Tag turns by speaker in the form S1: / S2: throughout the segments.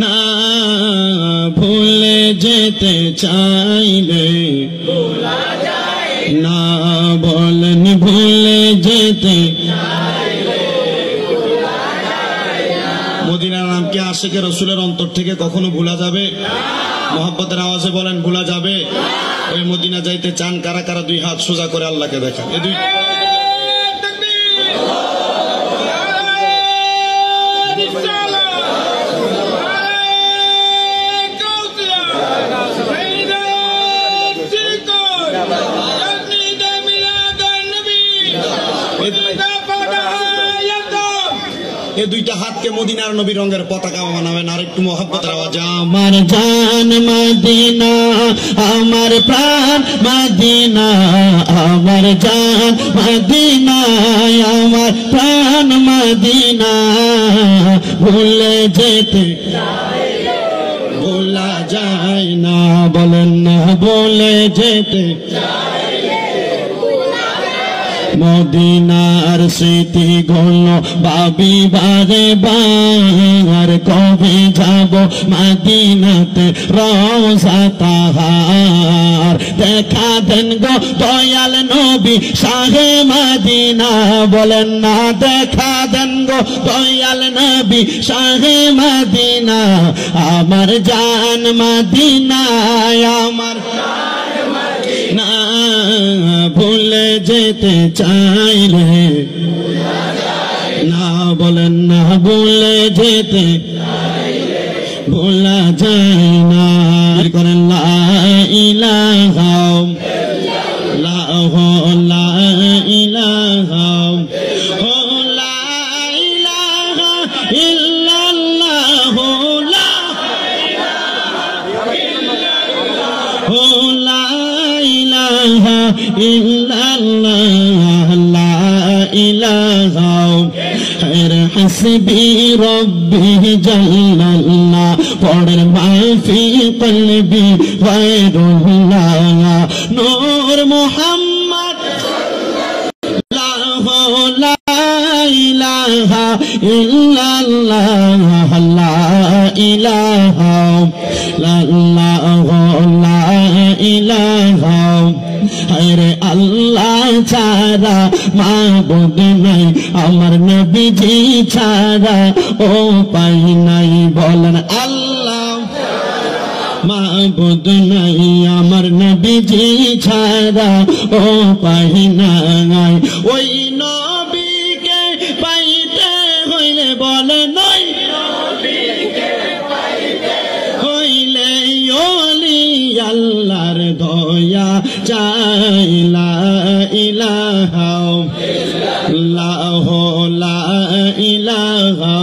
S1: না ভুলে যেতে চাইলে না বলেন ভুলে যেতে মদিনার নাম কি আশিকে রসুলের অন্তর থেকে কখনো ভোলা যাবে? মোহাব্বতের আওয়াজে বলেন ভোলা যাবে? ওই মদিনা যাইতে চান কারা কারা? দুই হাত সোজা করে আল্লাহকে দেখান। এই দুই এই দুইটা হাতকে মদিনার নবী রঙের পতাকা বানাবেন। আর একটু মোহাব্বতের আওয়াজ। আমার জান মদিনা, আমার প্রাণ মদিনা, আমার জান মদিনা, আমার প্রাণ মদিনা, ভুলে যেতে ভোলা যায় না, বলেন না ভুলে যেতে মদিনার স্মৃতি গুলো ভাবি বারে বার, কবে যাব মদিনাতে রওজা তাহার, দেখা দেন গো দয়াল নবী শাহে মদিনা, বলেন না দেখা দেন গো দয়াল নবী শাহে মদিনা, আমার জান মদিনা, আমার না ভুলে যেতে চাইলে না, বলেন না ভুলে যেতে ভোলা যায় না। করেন লা ইলাহা ইল্লাল্লাহু লা ইলাহা ইল্লাল্লাহু লা ইলাহা ইল্লাল্লাহ লা ইলাহা غير حسبي ربي جل الله পড়েন মা ফি قلبي غير الله নূর মুহাম্মদ লা ইলাহা ইল্লাল্লাহ লা ইলাহা লা ইলাহা হায়রে আল্লাহ ছাড়া মাবুদ নাই, আমার নবীজি ছাড়া ও পাই নাই, বলেন আল্লাহ মাবুদ নাই, আমার নবীজি ছাড়া ও পাই নাই। ওই নবীকে পাইতে হইলে বলে নই হইলে ওলি আল্লাহর দয়া চাই, লা ইলাহা ইল্লাল্লাহু লা ইলাহা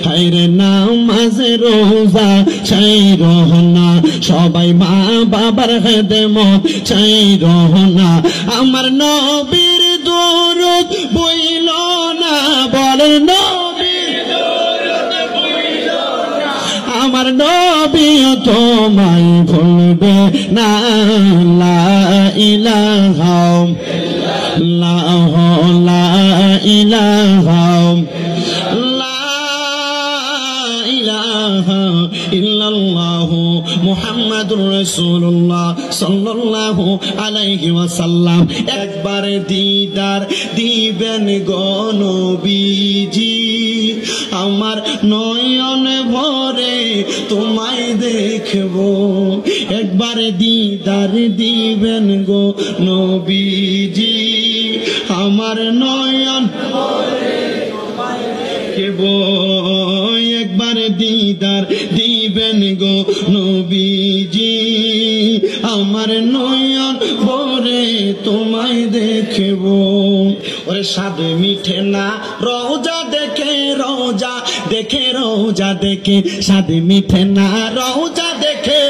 S1: হায়রে নামাজ রোজা ছাইরো না, সবাই মা বাবার খেদমত ছাইরো না, আমার নবীর দরুদ বইল না, বলেন নবীর দরুদ বইল না, আমার নবী তোমায় ভুলবে না, লা ইলাহা ইল্লাল্লাহু লা ইলাহা ইল্লাল্লাহু মুহাম্মাদুর রাসূলুল্লাহ সাল্লাল্লাহু আলাইহি ওয়াসাল্লাম। একবার দিদার দিবেন গো নবীজি, আমার নয়ন ভরে তোমায় দেখবো, একবার দিদার দিবেন গো নবীজি, আমার নয়ন ভরে তোমায় দেখবো, একবার দিদার দিবেন গো নবীজি, আমার নয়ন ভরে তোমায় দেখবো। ওরে স্বাদ মিঠে না রওজা দেখে, রওজা দেখে, রওজা দেখে, স্বাদ মিঠে না রওজা দেখে,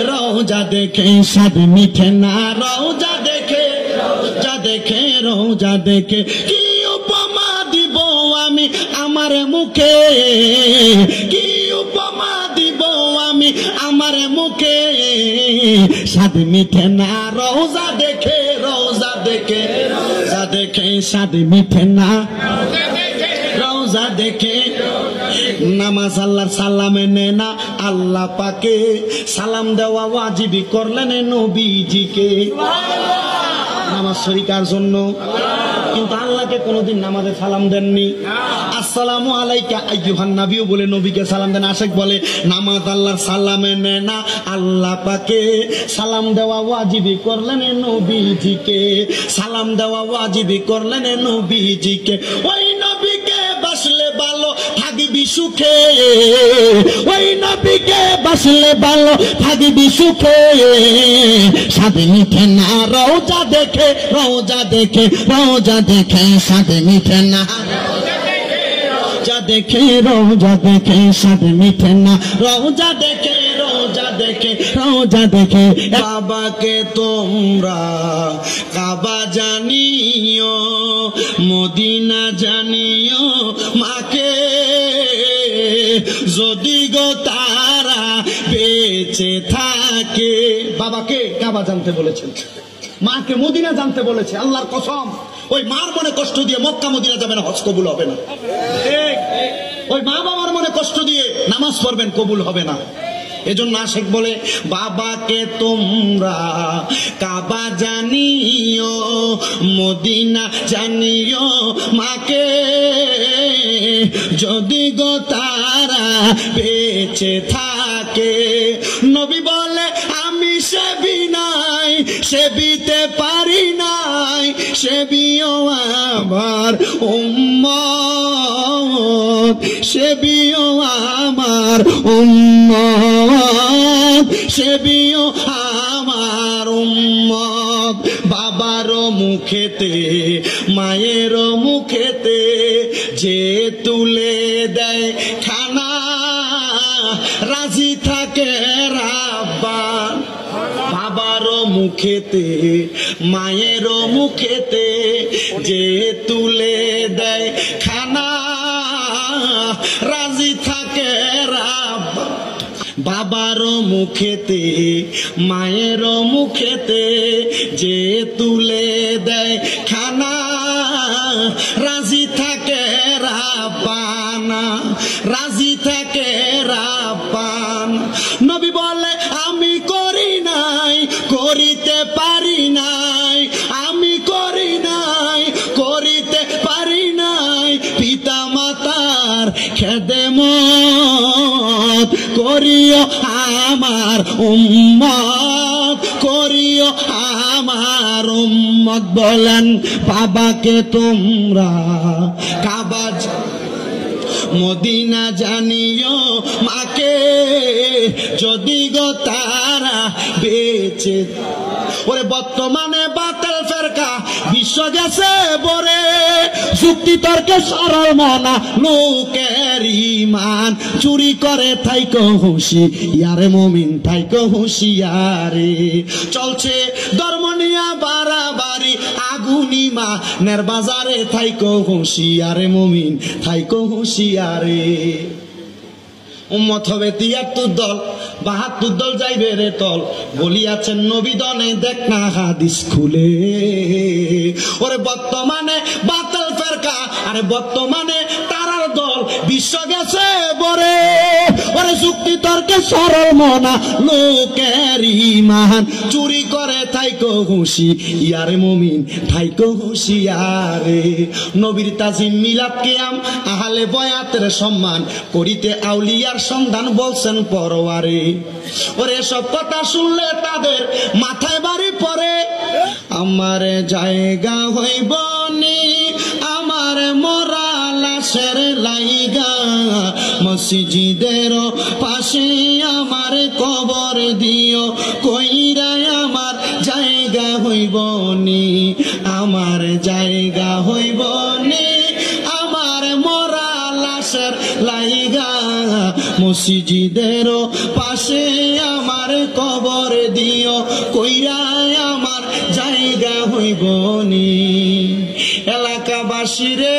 S1: রওজা দেখে, স্বাদ মিঠে না রওজা দেখে, রওজা দেখে, রওজা দেখে, কি উপমা দিব আমি আমার মুখে, কি উপমা দিব আমি আমার মুখে, স্বাদ মিঠে না রওজা দেখে, রওজা দেখে, রওজা দেখে, স্বাদ মিঠে না রওজা দেখে নামাজ আল্লাহর সালামে নেয় না আল্লাহ পাকে সালাম দেওয়া ওয়াজিবি করলেন নবীজিকে নামাজ শরীকার জন্য কিন্তু আল্লাহকে কোনোদিন নামাজে সালাম দেননি আসসালামু আলাইকা আইয়ুহান নবী বলে নবীকে সালাম দেন আশেক বলে নামাজ আল্লাহর সালামে নেয় না আল্লাহ পাকে সালাম দেওয়া ওয়াজিবি করলেন নবীজিকে সালাম দেওয়া ওয়াজিবি করলেন নবীজিকে ওই নবীকে বাসলে ভালো থাকবি সুখে ওই নবীকে বাসলে ভালো থাকবি সুখে সাদে মিঠে না রওজা দেখে রওজা দেখে রওজা দেখে সাদে মিঠে না দেখে রওজা দেখে সাদে মিঠে না রওজা দেখে রওজা দেখে রওজা দেখে বাবাকে তোমরা কাবা জানিও মদিনা জানিও মাকে যদি গো তারা বেঁচে থাকে বাবাকে কাবা জানতে বলেছেন মাকে মদিনা জানতে বলেছে আল্লাহর কসম ওই মার মনে কষ্ট দিয়ে মক্কা মদিনা যাবে না হজ কবুল হবে না ওই মা বাবার মনে কষ্ট দিয়ে নামাজ পড়বেন কবুল হবে না এজন্য আশেক বলে বাবাকে তোমরা কাবা জানিও মদিনা জানিও মাকে যদি গো তারা বেঁচে থাকে নবী বলে আমি সেবি নাই সেবিতে পারি নাই সেবিও আমার উম্মত সেবিও আমার উম্মত সেবিও আমার উম্মত বাবার মুখেতে মায়ের মুখেতে যে তুলে দেয় খানা রাজি থাকে রাব্বান বাবার মুখেতে মায়ের মুখেতে যে তুলে দেয় খানা রাজি থাকে রাব্বান বাবার মুখেতে মায়ের মুখেতে যে তুলে দেয় খানা রাজি থাকে রাব্বানা রাজি থাকে রাব্বান নবী বলে আমি করি নাই করিতে পারি নাই আমি করি নাই করিতে পারি নাই পিতা মাতার খেদমত করিও আমার উম্মত করিও আমার উম্মত বলেন বাবাকে তোমরা কাবা মদিনা জানিও মাকে যদি গো তারা বেঁচে ওরে বর্তমানে বাতিল ফেরকা বিশ্ব গেছে বরে যুক্তি তর্কে সরল মনা লোকের ঈমান চুরি করে থাইকো হুঁশিয়ারে মুমিন থাইকো হুঁশিয়ারে চলছে ধর্ম নিয়া বাড়াবাড়ি আগুনি মা নের বাজারে থাইকো হুঁশিয়ারে মুমিন থাইকো হুঁশিয়ারে উম্মত হবে ৭৩ দল ৭২ দল যাইবে রে তল বলিয়াছেন নবী দনে দেখ না হাদিস খুলে ওরে বর্তমানে বাতিল ফেরকা আরে বর্তমানে তারার দল বিশ্ব গেছে বরে ওরে যুক্তি তর্কে সরল মনা লোকের ঈমান চুরি করে থাইকো হুঁশিয়ারে মুমিন থাইকো হুঁশিয়ারে নবীর তাজিম মিলাদ কিয়াম আহলে বয়াতের সম্মান করিতে আউলিয়ার সন্ধান বলছেন পরওয়ারে ওরে সব কথা শুনলে তাদের মাথায় বাড়ি পড়ে আমার জায়গা হইব নি আমার মরা লাশের লাইগা মসজিদের পাশে আমার কবর দিও কইরা আমার জায়গা হইব নি আমার জায়গা হইব নি আমার মরা লাশের লাইগা মসজিদের পাশে আমার কবর দিও কইরা আমার জায়গা হইব নি এলাকাবাসী রে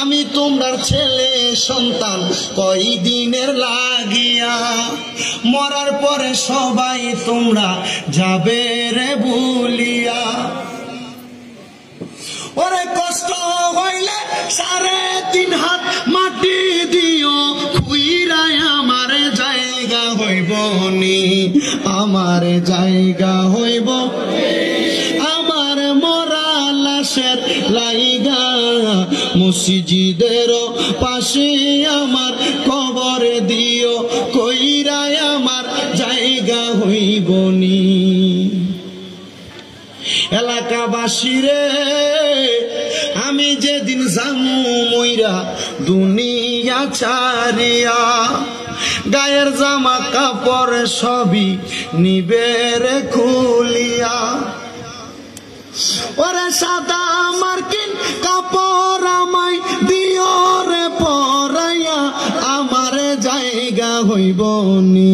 S1: আমি তোমরা ছেলে সন্তান কয়দিনের লাগিয়া মরার পরে সবাই তোমরা যাবে রে ভুলিয়া ওরে কষ্ট হইলে 3.5 হাত মাটি দিও খুইরাই আমার জায়গা হইব নি আমার জায়গা হইব আমার মরা লাশের লাইগা মসজিদের পাশে আমার কবর দিও কইরাই আমার জায়গা হইব নি এলাকাবাসীরে আমি যেদিন জামু মইরা দুনিয়া ছাড়িয়া গায়ের জামা কাপড় সবই নিবের খুলিয়া ওরে সাদা মার্কিন কাপড় আমায় দিও রে পরাইয়া আমার জায়গা হইব নি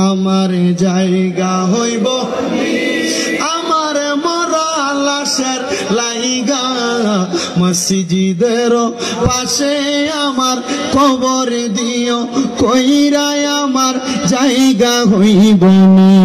S1: আমার জায়গা হইব আমার মরা লাশের লাইগা মসজিদের পাশে আমার কবর দিও কইরাই আমার জায়গা হইব নি।